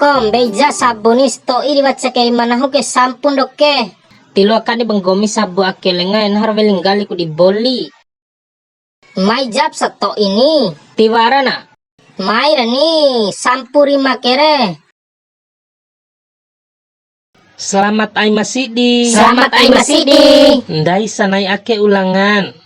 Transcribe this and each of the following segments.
Kakom beja sabunis to iri baca kay manahu ke sampun doke. Tilo akani banggomi sabu akelenga en harvelingali ku di boli. Mai jab sato ini. Tiwarana. Mai rani sampuri makere. Selamat ay masidi. Selamat ay masidi. Ndai sanay ake ulangan.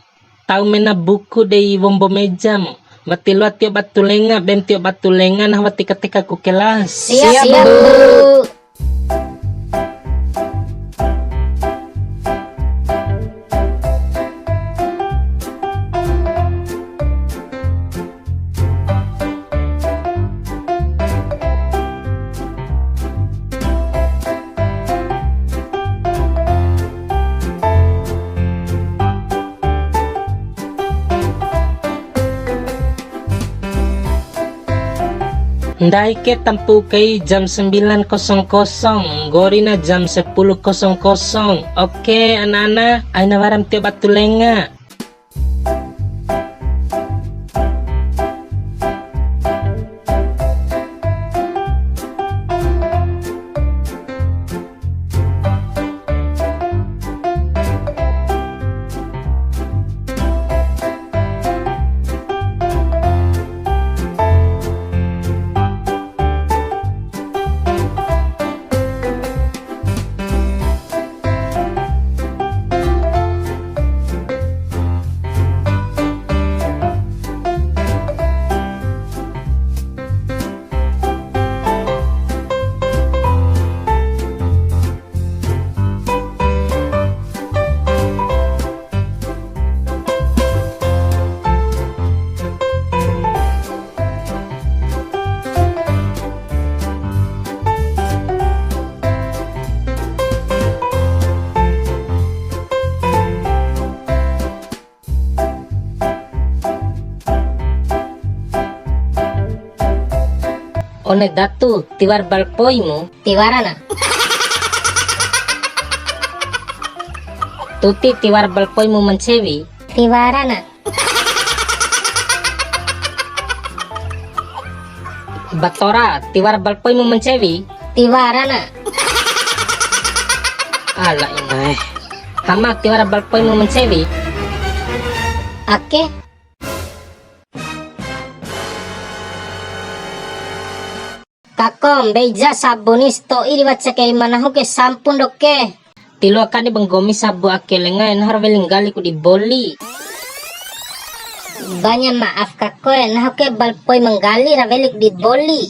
Tau mena buku de wombo mejam. Matilo atio batulenga bentio batulenga nah wati ketika ku kelas. Siap, Bu. Ndai ke tempu kay jam 9.00, gori na jam 10.00. Oke anak-anak, ay nawaram tio batulenga. One datu tiwar balpoimu. Tiwarana. Tuti tiwar balpoimu mencewi. Tiwarana. Batora tiwar balpoimu mencewi. Tiwarana. Ala inay. Hama tiwar balpoimu mencewi. Ake. Kakom beja sabunis to iri baca kay manahu ke sampun doke. Tilo akani banggomi sabu akelenga en harvelingali ku di boli. Banyak maaf kakoy nahu ke balpoy menggali ravelik di boli.